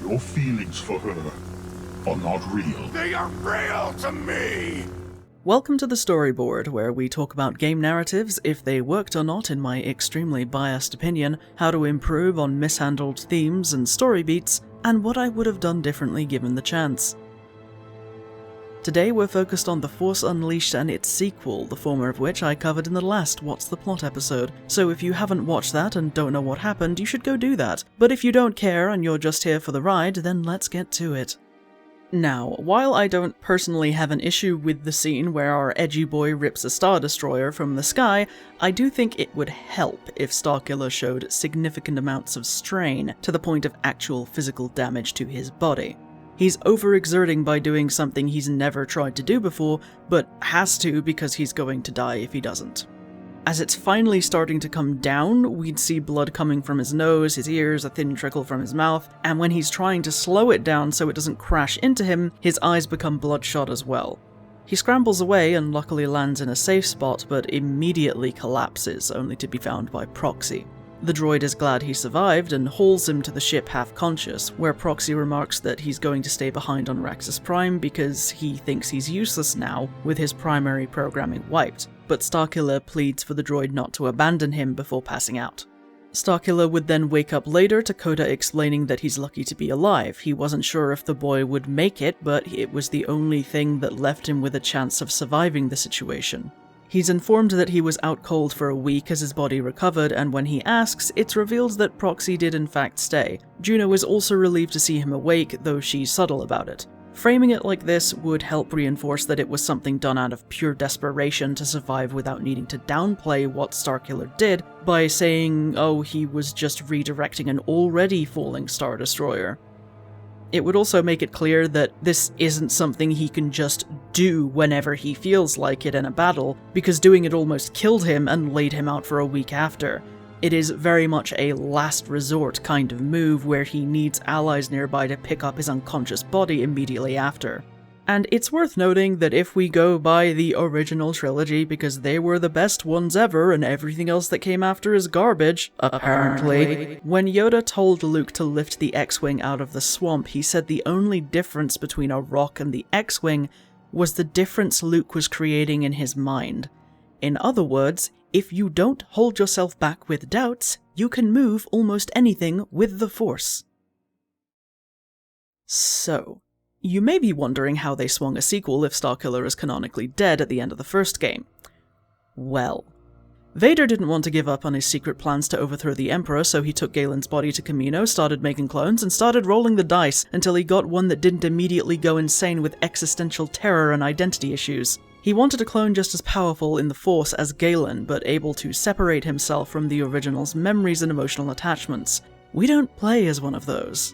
Your feelings for her are not real. They are real to me! Welcome to the Storyboard, where we talk about game narratives, if they worked or not in my extremely biased opinion, how to improve on mishandled themes and story beats, and what I would have done differently given the chance. Today we're focused on The Force Unleashed and its sequel, the former of which I covered in the last What's the Plot episode, so if you haven't watched that and don't know what happened, you should go do that. But if you don't care and you're just here for the ride, then let's get to it. Now, while I don't personally have an issue with the scene where our edgy boy rips a Star Destroyer from the sky, I do think it would help if Starkiller showed significant amounts of strain to the point of actual physical damage to his body. He's overexerting by doing something he's never tried to do before, but has to because he's going to die if he doesn't. As it's finally starting to come down, we'd see blood coming from his nose, his ears, a thin trickle from his mouth, and when he's trying to slow it down so it doesn't crash into him, his eyes become bloodshot as well. He scrambles away and luckily lands in a safe spot, but immediately collapses, only to be found by Proxy. The droid is glad he survived and hauls him to the ship half-conscious, where Proxy remarks that he's going to stay behind on Raxus Prime because he thinks he's useless now, with his primary programming wiped, but Starkiller pleads for the droid not to abandon him before passing out. Starkiller would then wake up later to Coda explaining that he's lucky to be alive. He wasn't sure if the boy would make it, but it was the only thing that left him with a chance of surviving the situation. He's informed that he was out cold for a week as his body recovered, and when he asks, it's revealed that Proxy did in fact stay. Juno is also relieved to see him awake, though she's subtle about it. Framing it like this would help reinforce that it was something done out of pure desperation to survive without needing to downplay what Starkiller did by saying, oh, he was just redirecting an already falling Star Destroyer. It would also make it clear that this isn't something he can just do whenever he feels like it in a battle, because doing it almost killed him and laid him out for a week after. It is very much a last resort kind of move where he needs allies nearby to pick up his unconscious body immediately after. And it's worth noting that if we go by the original trilogy, because they were the best ones ever and everything else that came after is garbage, apparently, when Yoda told Luke to lift the X-Wing out of the swamp, he said the only difference between a rock and the X-Wing was the difference Luke was creating in his mind. In other words, if you don't hold yourself back with doubts, you can move almost anything with the Force. So, you may be wondering how they swung a sequel if Starkiller is canonically dead at the end of the first game. Well, Vader didn't want to give up on his secret plans to overthrow the Emperor, so he took Galen's body to Kamino, started making clones, and started rolling the dice until he got one that didn't immediately go insane with existential terror and identity issues. He wanted a clone just as powerful in the Force as Galen, but able to separate himself from the original's memories and emotional attachments. We don't play as one of those.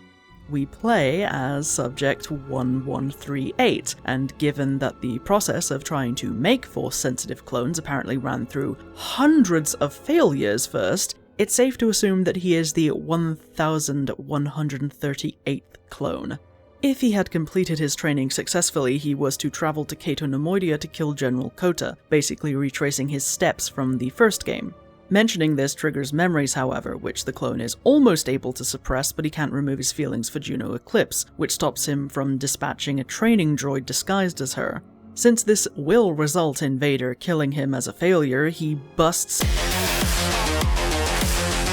We play as Subject 1138, and given that the process of trying to make Force-sensitive clones apparently ran through hundreds of failures first, it's safe to assume that he is the 1138th clone. If he had completed his training successfully, he was to travel to Cato Nemoidia to kill General Kota, basically retracing his steps from the first game. Mentioning this triggers memories, however, which the clone is almost able to suppress, but he can't remove his feelings for Juno Eclipse, which stops him from dispatching a training droid disguised as her. Since this will result in Vader killing him as a failure, he busts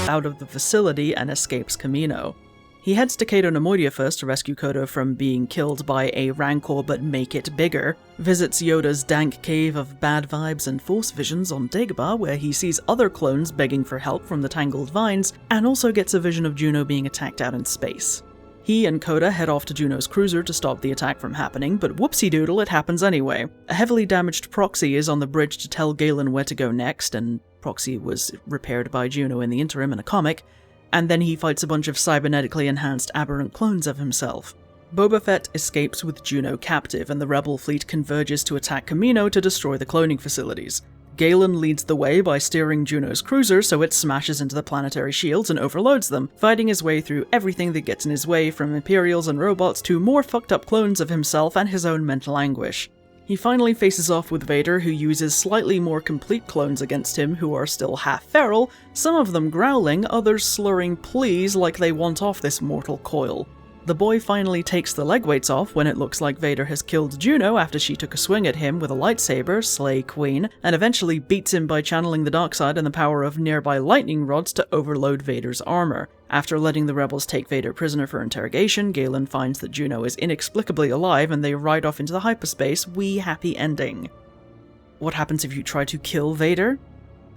out of the facility and escapes Kamino. He heads to Cato Nemoidia first to rescue Kota from being killed by a Rancor but make it bigger, visits Yoda's dank cave of bad vibes and force visions on Dagobah where he sees other clones begging for help from the Tangled Vines, and also gets a vision of Juno being attacked out in space. He and Kota head off to Juno's cruiser to stop the attack from happening, but whoopsie-doodle, it happens anyway. A heavily damaged Proxy is on the bridge to tell Galen where to go next, and Proxy was repaired by Juno in the interim in a comic, and then he fights a bunch of cybernetically enhanced aberrant clones of himself. Boba Fett escapes with Juno captive, and the Rebel fleet converges to attack Kamino to destroy the cloning facilities. Galen leads the way by steering Juno's cruiser so it smashes into the planetary shields and overloads them, fighting his way through everything that gets in his way, from Imperials and robots to more fucked up clones of himself and his own mental anguish. He finally faces off with Vader, who uses slightly more complete clones against him who are still half feral, some of them growling, others slurring pleas like they want off this mortal coil. The boy finally takes the leg weights off when it looks like Vader has killed Juno after she took a swing at him with a lightsaber, Slay Queen, and eventually beats him by channeling the dark side and the power of nearby lightning rods to overload Vader's armor. After letting the rebels take Vader prisoner for interrogation, Galen finds that Juno is inexplicably alive and they ride off into the hyperspace. Wee happy ending. What happens if you try to kill Vader?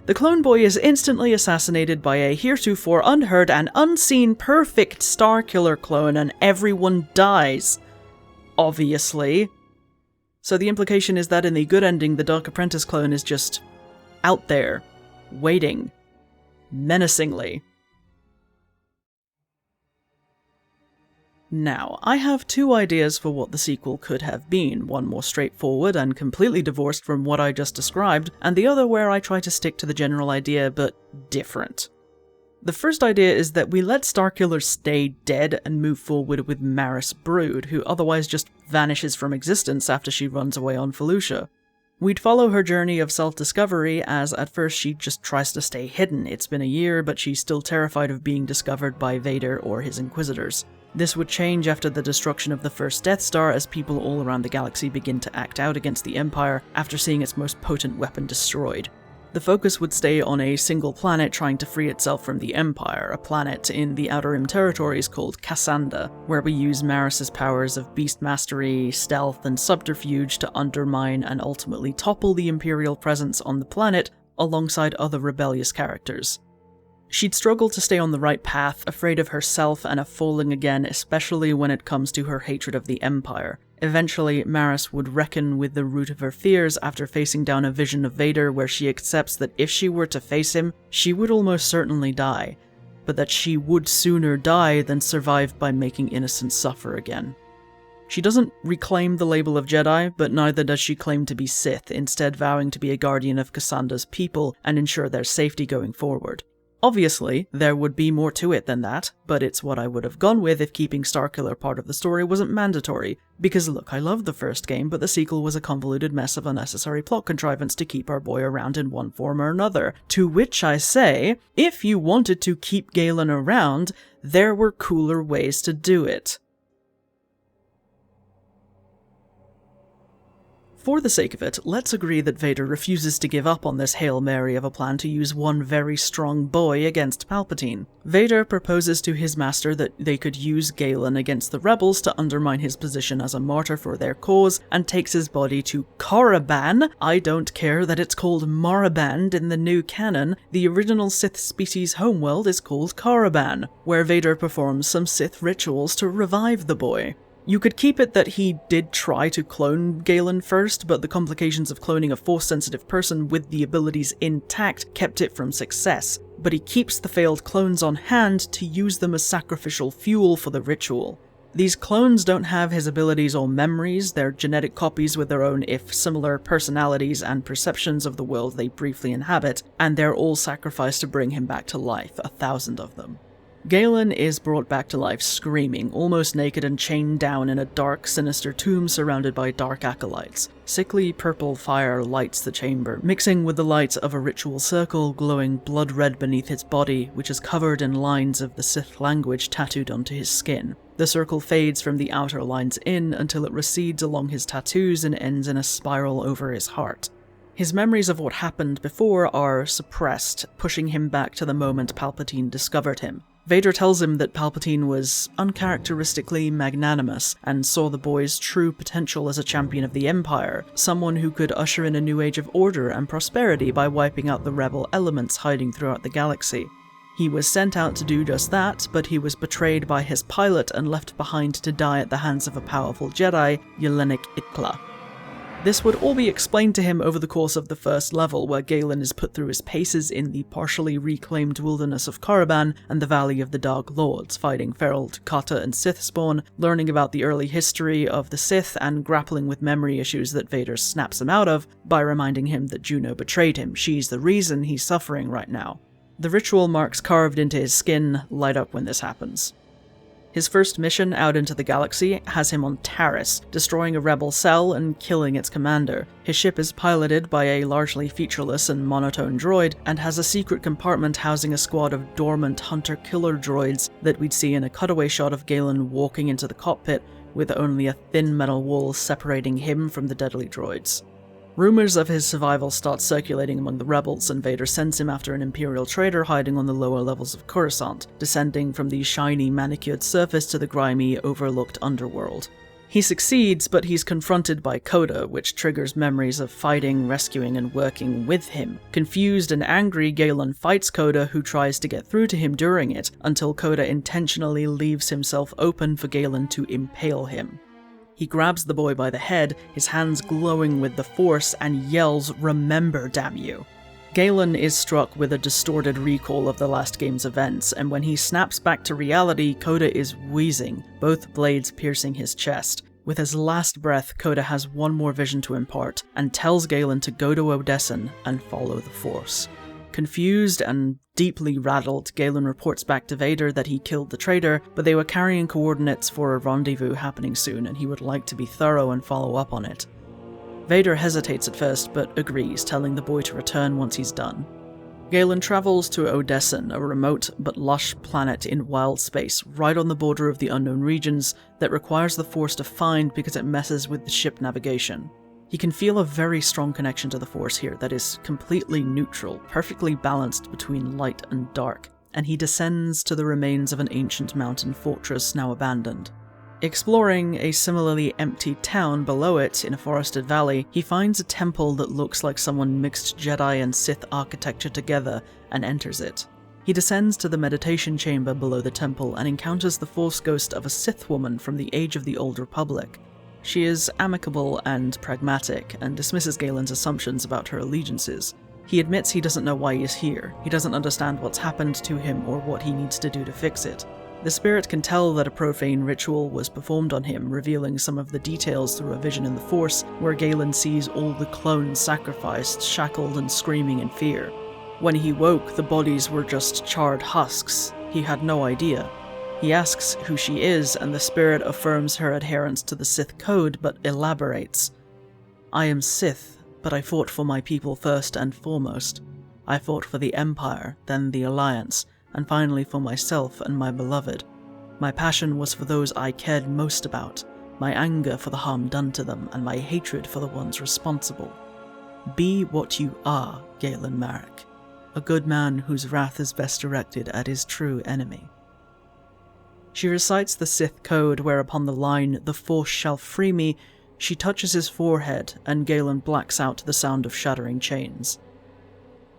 The clone boy is instantly assassinated by a heretofore unheard and unseen perfect Starkiller clone, and everyone dies. Obviously. So the implication is that in the good ending, the Dark Apprentice clone is just out there, waiting, menacingly. Now, I have two ideas for what the sequel could have been, one more straightforward and completely divorced from what I just described, and the other where I try to stick to the general idea, but different. The first idea is that we let Starkiller stay dead and move forward with Maris Brood, who otherwise just vanishes from existence after she runs away on Felucia. We'd follow her journey of self-discovery as at first she just tries to stay hidden. It's been a year, but she's still terrified of being discovered by Vader or his Inquisitors. This would change after the destruction of the first Death Star as people all around the galaxy begin to act out against the Empire after seeing its most potent weapon destroyed. The focus would stay on a single planet trying to free itself from the Empire, a planet in the Outer Rim territories called Cassanda, where we use Maris's powers of beast mastery, stealth, and subterfuge to undermine and ultimately topple the Imperial presence on the planet alongside other rebellious characters. She'd struggle to stay on the right path, afraid of herself and of falling again, especially when it comes to her hatred of the Empire. Eventually, Maris would reckon with the root of her fears after facing down a vision of Vader where she accepts that if she were to face him, she would almost certainly die, but that she would sooner die than survive by making innocents suffer again. She doesn't reclaim the label of Jedi, but neither does she claim to be Sith, instead vowing to be a guardian of Cassandra's people and ensure their safety going forward. Obviously, there would be more to it than that, but it's what I would have gone with if keeping Starkiller part of the story wasn't mandatory, because look, I loved the first game, but the sequel was a convoluted mess of unnecessary plot contrivance to keep our boy around in one form or another. To which I say, if you wanted to keep Galen around, there were cooler ways to do it. For the sake of it, let's agree that Vader refuses to give up on this Hail Mary of a plan to use one very strong boy against Palpatine. Vader proposes to his master that they could use Galen against the rebels to undermine his position as a martyr for their cause, and takes his body to Korriban. I don't care that it's called Moraband in the new canon. The original Sith species homeworld is called Korriban, where Vader performs some Sith rituals to revive the boy. You could keep it that he did try to clone Galen first, but the complications of cloning a Force-sensitive person with the abilities intact kept it from success, but he keeps the failed clones on hand to use them as sacrificial fuel for the ritual. These clones don't have his abilities or memories, they're genetic copies with their own, if similar, personalities and perceptions of the world they briefly inhabit, and they're all sacrificed to bring him back to life, 1,000 of them. Galen is brought back to life screaming, almost naked and chained down in a dark, sinister tomb surrounded by dark acolytes. Sickly purple fire lights the chamber, mixing with the light of a ritual circle glowing blood-red beneath his body, which is covered in lines of the Sith language tattooed onto his skin. The circle fades from the outer lines in until it recedes along his tattoos and ends in a spiral over his heart. His memories of what happened before are suppressed, pushing him back to the moment Palpatine discovered him. Vader tells him that Palpatine was uncharacteristically magnanimous and saw the boy's true potential as a champion of the Empire, someone who could usher in a new age of order and prosperity by wiping out the rebel elements hiding throughout the galaxy. He was sent out to do just that, but he was betrayed by his pilot and left behind to die at the hands of a powerful Jedi, Yelenik Itla. This would all be explained to him over the course of the first level, where Galen is put through his paces in the partially reclaimed wilderness of Korriban and the Valley of the Dark Lords, fighting feral Takata and Sith spawn, learning about the early history of the Sith, and grappling with memory issues that Vader snaps him out of by reminding him that Juno betrayed him. She's the reason he's suffering right now. The ritual marks carved into his skin light up when this happens. His first mission out into the galaxy has him on Taris, destroying a rebel cell and killing its commander. His ship is piloted by a largely featureless and monotone droid, and has a secret compartment housing a squad of dormant hunter-killer droids that we'd see in a cutaway shot of Galen walking into the cockpit with only a thin metal wall separating him from the deadly droids. Rumors of his survival start circulating among the rebels, and Vader sends him after an Imperial trader hiding on the lower levels of Coruscant, descending from the shiny, manicured surface to the grimy, overlooked underworld. He succeeds, but he's confronted by Coda, which triggers memories of fighting, rescuing, and working with him. Confused and angry, Galen fights Coda, who tries to get through to him during it, until Coda intentionally leaves himself open for Galen to impale him. He grabs the boy by the head, his hands glowing with the Force, and yells, "Remember, damn you!" Galen is struck with a distorted recall of the last game's events, and when he snaps back to reality, Coda is wheezing, both blades piercing his chest. With his last breath, Coda has one more vision to impart, and tells Galen to go to Odessen and follow the Force. Confused and deeply rattled, Galen reports back to Vader that he killed the traitor, but they were carrying coordinates for a rendezvous happening soon, and he would like to be thorough and follow up on it. Vader hesitates at first, but agrees, telling the boy to return once he's done. Galen travels to Odessen, a remote but lush planet in wild space, right on the border of the unknown regions that requires the Force to find because it messes with the ship navigation. He can feel a very strong connection to the Force here that is completely neutral, perfectly balanced between light and dark, and he descends to the remains of an ancient mountain fortress now abandoned. Exploring a similarly empty town below it in a forested valley, he finds a temple that looks like someone mixed Jedi and Sith architecture together and enters it. He descends to the meditation chamber below the temple and encounters the Force ghost of a Sith woman from the age of the Old Republic. She is amicable and pragmatic, and dismisses Galen's assumptions about her allegiances. He admits he doesn't know why he's here, he doesn't understand what's happened to him or what he needs to do to fix it. The spirit can tell that a profane ritual was performed on him, revealing some of the details through a vision in the Force, where Galen sees all the clones sacrificed, shackled and screaming in fear. When he woke, the bodies were just charred husks. He had no idea. He asks who she is, and the spirit affirms her adherence to the Sith code, but elaborates. "I am Sith, but I fought for my people first and foremost. I fought for the Empire, then the Alliance, and finally for myself and my beloved. My passion was for those I cared most about, my anger for the harm done to them, and my hatred for the ones responsible. Be what you are, Galen Marek, a good man whose wrath is best directed at his true enemy." She recites the Sith code, whereupon the line, "The Force shall free me," she touches his forehead, and Galen blacks out to the sound of shattering chains.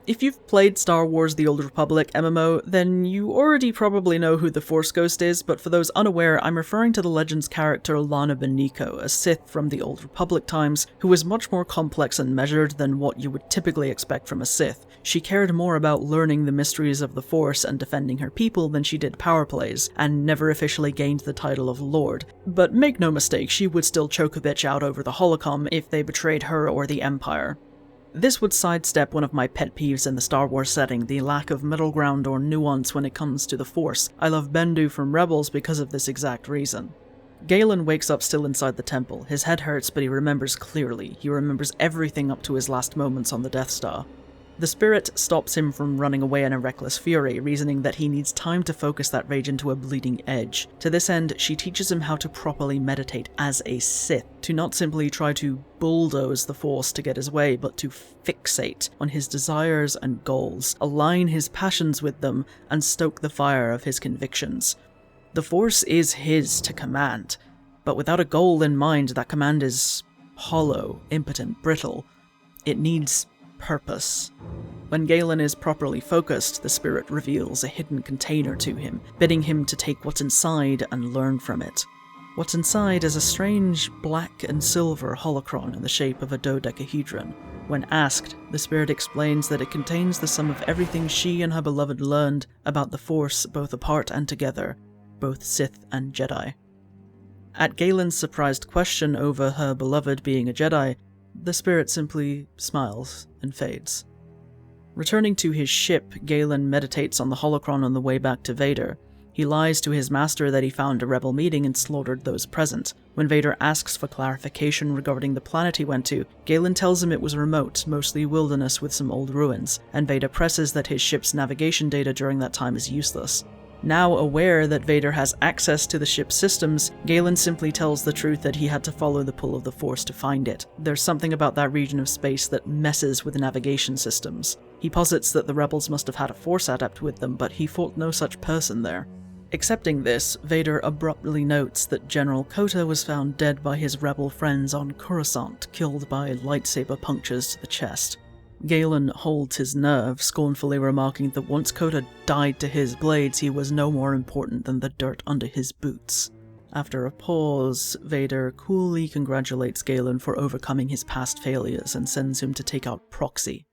If you've played Star Wars The Old Republic MMO, then you already probably know who the Force Ghost is, but for those unaware, I'm referring to the Legends character Lana Beniko, a Sith from the Old Republic times, who was much more complex and measured than what you would typically expect from a Sith. She cared more about learning the mysteries of the Force and defending her people than she did power plays, and never officially gained the title of Lord. But make no mistake, she would still choke a bitch out over the holocom if they betrayed her or the Empire. This would sidestep one of my pet peeves in the Star Wars setting, the lack of middle ground or nuance when it comes to the Force. I love Bendu from Rebels because of this exact reason. Galen wakes up still inside the temple. His head hurts, but he remembers clearly. He remembers everything up to his last moments on the Death Star. The spirit stops him from running away in a reckless fury, reasoning that he needs time to focus that rage into a bleeding edge. To this end, she teaches him how to properly meditate as a Sith, to not simply try to bulldoze the Force to get his way, but to fixate on his desires and goals, align his passions with them, and stoke the fire of his convictions. The Force is his to command, but without a goal in mind, that command is hollow, impotent, brittle. It needs purpose. When Galen is properly focused, the spirit reveals a hidden container to him, bidding him to take what's inside and learn from it. What's inside is a strange black and silver holocron in the shape of a dodecahedron. When asked, the spirit explains that it contains the sum of everything she and her beloved learned about the Force, both apart and together, both Sith and Jedi. At Galen's surprised question over her beloved being a Jedi, the spirit simply smiles and fades. Returning to his ship, Galen meditates on the holocron on the way back to Vader. He lies to his master that he found a rebel meeting and slaughtered those present. When Vader asks for clarification regarding the planet he went to, Galen tells him it was remote, mostly wilderness with some old ruins, and Vader presses that his ship's navigation data during that time is useless. Now aware that Vader has access to the ship's systems, Galen simply tells the truth that he had to follow the pull of the Force to find it. There's something about that region of space that messes with navigation systems. He posits that the rebels must have had a Force adept with them, but he fought no such person there. Accepting this, Vader abruptly notes that General Kota was found dead by his rebel friends on Coruscant, killed by lightsaber punctures to the chest. Galen holds his nerve, scornfully remarking that once Kota died to his blades, he was no more important than the dirt under his boots. After a pause, Vader coolly congratulates Galen for overcoming his past failures and sends him to take out Proxy.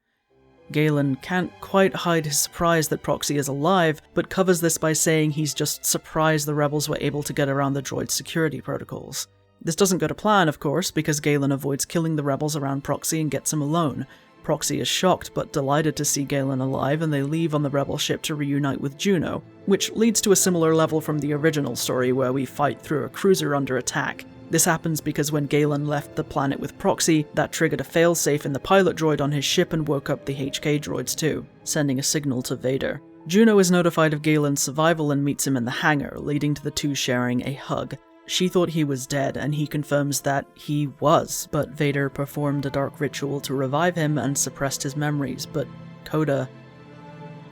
Galen can't quite hide his surprise that Proxy is alive, but covers this by saying he's just surprised the rebels were able to get around the droid's security protocols. This doesn't go to plan, of course, because Galen avoids killing the rebels around Proxy and gets him alone. Proxy is shocked but delighted to see Galen alive, and they leave on the rebel ship to reunite with Juno, which leads to a similar level from the original story where we fight through a cruiser under attack. This happens because when Galen left the planet with Proxy, that triggered a failsafe in the pilot droid on his ship and woke up the HK droids too, sending a signal to Vader. Juno is notified of Galen's survival and meets him in the hangar, leading to the two sharing a hug. She thought he was dead, and he confirms that he was, but Vader performed a dark ritual to revive him and suppressed his memories, but Kota...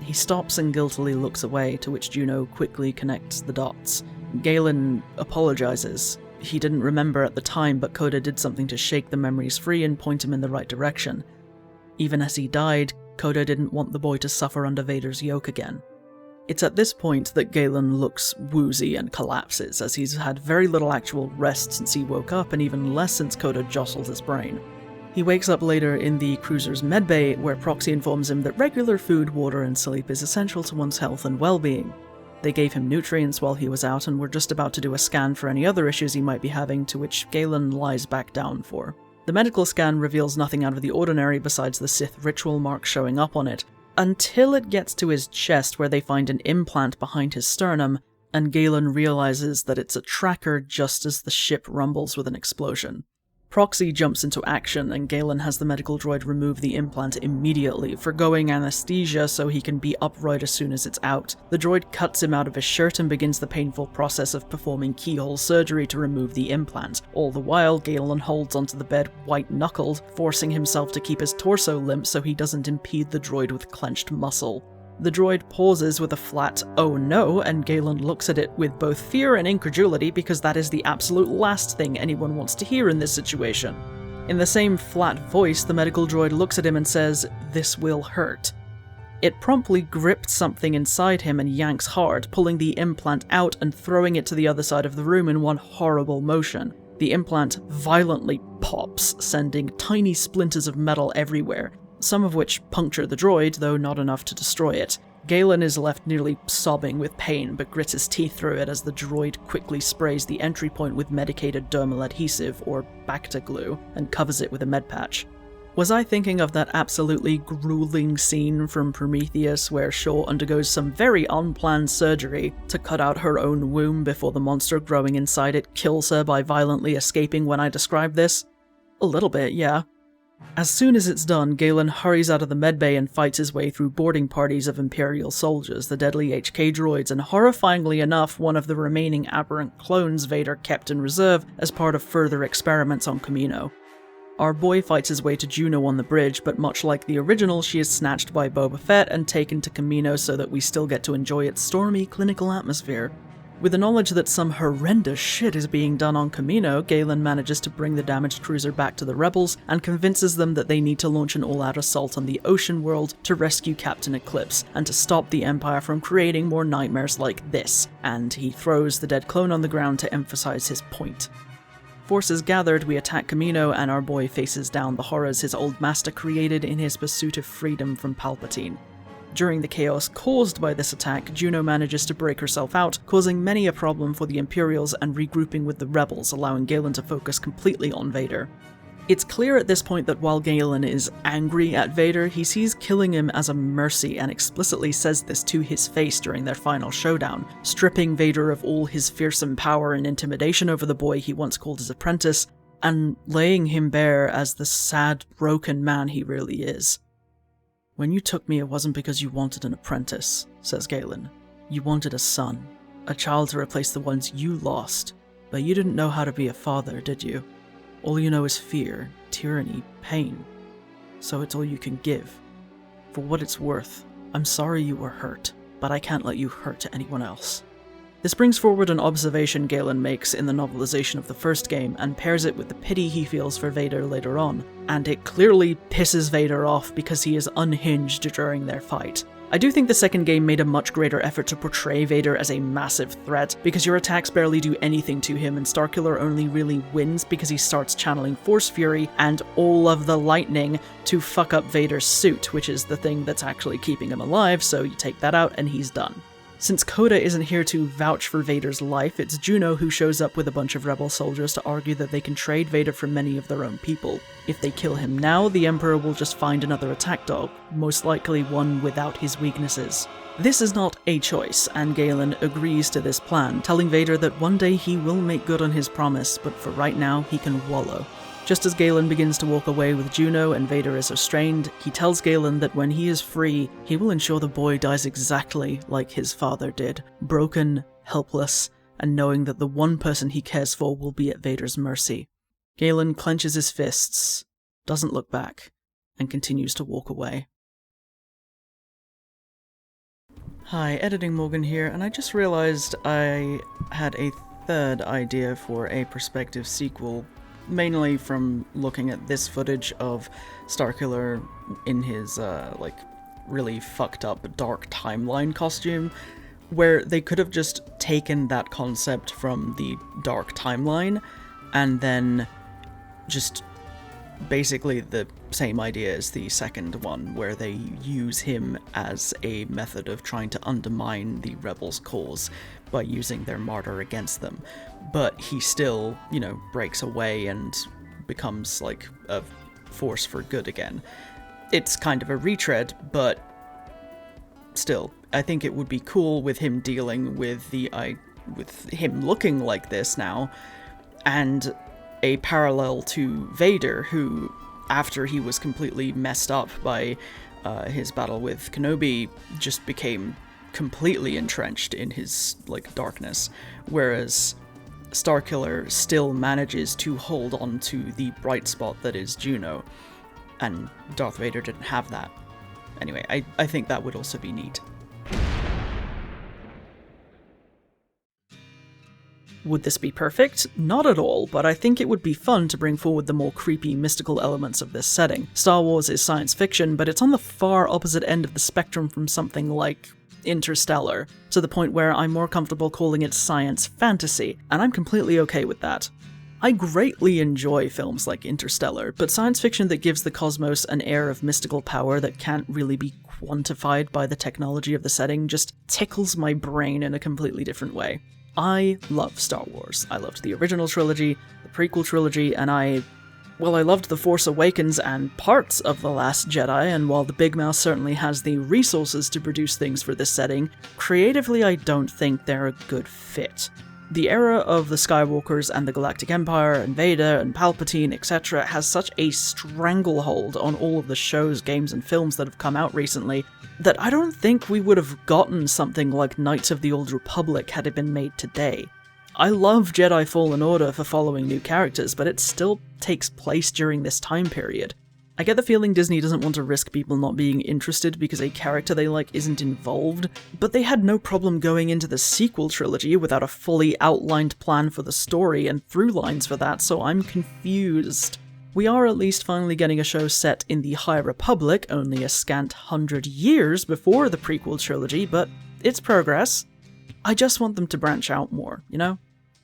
He stops and guiltily looks away, to which Juno quickly connects the dots. Galen apologizes. He didn't remember at the time, but Kota did something to shake the memories free and point him in the right direction. Even as he died, Kota didn't want the boy to suffer under Vader's yoke again. It's at this point that Galen looks woozy and collapses, as he's had very little actual rest since he woke up and even less since Kota jostled his brain. He wakes up later in the cruiser's medbay, where Proxy informs him that regular food, water, and sleep is essential to one's health and well-being. They gave him nutrients while he was out and were just about to do a scan for any other issues he might be having, to which Galen lies back down for. The medical scan reveals nothing out of the ordinary besides the Sith ritual mark showing up on it, until it gets to his chest where they find an implant behind his sternum, and Galen realizes that it's a tracker just as the ship rumbles with an explosion. Proxy jumps into action, and Galen has the medical droid remove the implant immediately, forgoing anesthesia so he can be upright as soon as it's out. The droid cuts him out of his shirt and begins the painful process of performing keyhole surgery to remove the implant. All the while, Galen holds onto the bed white-knuckled, forcing himself to keep his torso limp so he doesn't impede the droid with clenched muscle. The droid pauses with a flat, "Oh no," and Galen looks at it with both fear and incredulity because that is the absolute last thing anyone wants to hear in this situation. In the same flat voice, the medical droid looks at him and says, "This will hurt." It promptly grips something inside him and yanks hard, pulling the implant out and throwing it to the other side of the room in one horrible motion. The implant violently pops, sending tiny splinters of metal everywhere, some of which puncture the droid, though not enough to destroy it. Galen is left nearly sobbing with pain, but grits his teeth through it as the droid quickly sprays the entry point with medicated dermal adhesive, or Bacta-glue, and covers it with a med patch. Was I thinking of that absolutely grueling scene from Prometheus where Shaw undergoes some very unplanned surgery to cut out her own womb before the monster growing inside it kills her by violently escaping when I described this? A little bit, yeah. As soon as it's done, Galen hurries out of the medbay and fights his way through boarding parties of Imperial soldiers, the deadly HK droids, and horrifyingly enough, one of the remaining aberrant clones Vader kept in reserve as part of further experiments on Kamino. Our boy fights his way to Juno on the bridge, but much like the original, she is snatched by Boba Fett and taken to Kamino so that we still get to enjoy its stormy, clinical atmosphere. With the knowledge that some horrendous shit is being done on Kamino, Galen manages to bring the damaged cruiser back to the rebels and convinces them that they need to launch an all-out assault on the ocean world to rescue Captain Eclipse and to stop the Empire from creating more nightmares like this, and he throws the dead clone on the ground to emphasize his point. Forces gathered, we attack Kamino, and our boy faces down the horrors his old master created in his pursuit of freedom from Palpatine. During the chaos caused by this attack, Juno manages to break herself out, causing many a problem for the Imperials and regrouping with the rebels, allowing Galen to focus completely on Vader. It's clear at this point that while Galen is angry at Vader, he sees killing him as a mercy and explicitly says this to his face during their final showdown, stripping Vader of all his fearsome power and intimidation over the boy he once called his apprentice, and laying him bare as the sad, broken man he really is. "When you took me, it wasn't because you wanted an apprentice," says Galen. "You wanted a son, a child to replace the ones you lost, but you didn't know how to be a father, did you? All you know is fear, tyranny, pain. So it's all you can give. For what it's worth, I'm sorry you were hurt, but I can't let you hurt anyone else." This brings forward an observation Galen makes in the novelization of the first game and pairs it with the pity he feels for Vader later on, and it clearly pisses Vader off because he is unhinged during their fight. I do think the second game made a much greater effort to portray Vader as a massive threat, because your attacks barely do anything to him and Starkiller only really wins because he starts channeling Force Fury and all of the lightning to fuck up Vader's suit, which is the thing that's actually keeping him alive, so you take that out and he's done. Since Coda isn't here to vouch for Vader's life, it's Juno who shows up with a bunch of rebel soldiers to argue that they can trade Vader for many of their own people. If they kill him now, the Emperor will just find another attack dog, most likely one without his weaknesses. This is not a choice, and Galen agrees to this plan, telling Vader that one day he will make good on his promise, but for right now he can wallow. Just as Galen begins to walk away with Juno and Vader is restrained, he tells Galen that when he is free, he will ensure the boy dies exactly like his father did, broken, helpless, and knowing that the one person he cares for will be at Vader's mercy. Galen clenches his fists, doesn't look back, and continues to walk away. Hi, Editing Morgan here, and I just realized I had a third idea for a prospective sequel, mainly from looking at this footage of Starkiller in his, really fucked up dark timeline costume, where they could have just taken that concept from the dark timeline, and then just basically the same idea as the second one, where they use him as a method of trying to undermine the rebels' cause by using their martyr against them. But he still, breaks away and becomes like a force for good again. It's kind of a retread, but still, I think it would be cool with him dealing with with him looking like this now, and a parallel to Vader, who, after he was completely messed up by his battle with Kenobi, just became completely entrenched in his, darkness, whereas Starkiller still manages to hold on to the bright spot that is Juno, and Darth Vader didn't have that. Anyway, I think that would also be neat. Would this be perfect? Not at all, but I think it would be fun to bring forward the more creepy, mystical elements of this setting. Star Wars is science fiction, but it's on the far opposite end of the spectrum from something like Interstellar, to the point where I'm more comfortable calling it science fantasy, and I'm completely okay with that. I greatly enjoy films like Interstellar, but science fiction that gives the cosmos an air of mystical power that can't really be quantified by the technology of the setting just tickles my brain in a completely different way. I love Star Wars. I loved the original trilogy, the prequel trilogy, and I loved The Force Awakens and parts of The Last Jedi, and while the Big Mouth certainly has the resources to produce things for this setting, creatively I don't think they're a good fit. The era of the Skywalkers and the Galactic Empire and Vader and Palpatine, etc. has such a stranglehold on all of the shows, games, and films that have come out recently that I don't think we would have gotten something like Knights of the Old Republic had it been made today. I love Jedi Fallen Order for following new characters, but it still takes place during this time period. I get the feeling Disney doesn't want to risk people not being interested because a character they like isn't involved, but they had no problem going into the sequel trilogy without a fully outlined plan for the story and through lines for that, so I'm confused. We are at least finally getting a show set in the High Republic, only a scant 100 years before the prequel trilogy, but it's progress. I just want them to branch out more,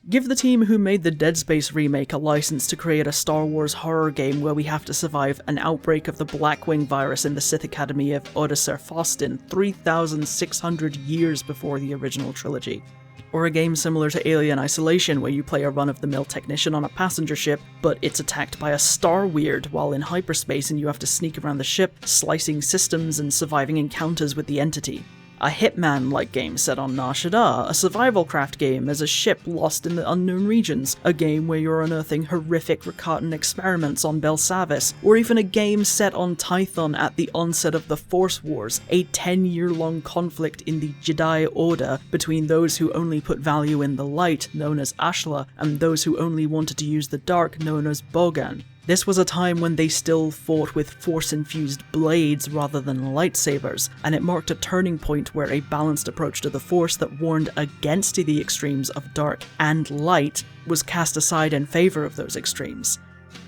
Give the team who made the Dead Space remake a license to create a Star Wars horror game where we have to survive an outbreak of the Blackwing virus in the Sith Academy of Odoacer Faustin 3,600 years before the original trilogy. Or a game similar to Alien Isolation where you play a run-of-the-mill technician on a passenger ship, but it's attacked by a star weird while in hyperspace and you have to sneak around the ship, slicing systems and surviving encounters with the entity. A Hitman-like game set on Nar Shaddaa, a survival craft game as a ship lost in the unknown regions, a game where you're unearthing horrific Rakatan experiments on Belsavis, or even a game set on Tython at the onset of the Force Wars, a 10-year-long conflict in the Jedi Order between those who only put value in the light, known as Ashla, and those who only wanted to use the dark, known as Bogan. This was a time when they still fought with force-infused blades rather than lightsabers, and it marked a turning point where a balanced approach to the Force that warned against the extremes of dark and light was cast aside in favor of those extremes.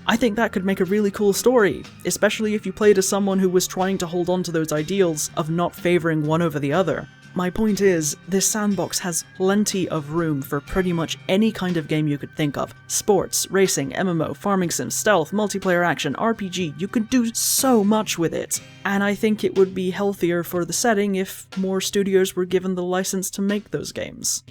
I think that could make a really cool story, especially if you played as someone who was trying to hold on to those ideals of not favoring one over the other. My point is, this sandbox has plenty of room for pretty much any kind of game you could think of. Sports, racing, MMO, farming sim, stealth, multiplayer action, RPG, you can do so much with it. And I think it would be healthier for the setting if more studios were given the license to make those games.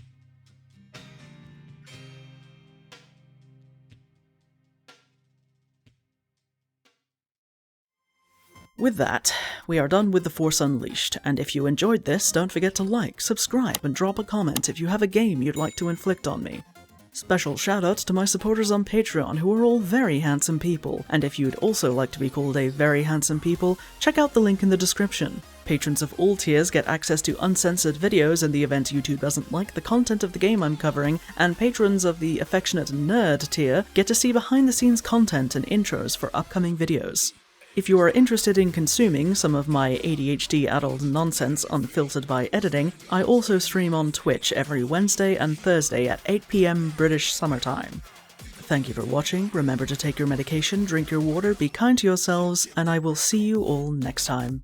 With that, we are done with The Force Unleashed, and if you enjoyed this, don't forget to like, subscribe, and drop a comment if you have a game you'd like to inflict on me. Special shoutouts to my supporters on Patreon, who are all very handsome people, and if you'd also like to be called a very handsome people, check out the link in the description. Patrons of all tiers get access to uncensored videos in the event YouTube doesn't like the content of the game I'm covering, and patrons of the Affectionate Nerd tier get to see behind-the-scenes content and intros for upcoming videos. If you are interested in consuming some of my ADHD adult nonsense unfiltered by editing, I also stream on Twitch every Wednesday and Thursday at 8 PM British summertime. Thank you for watching, remember to take your medication, drink your water, be kind to yourselves, and I will see you all next time.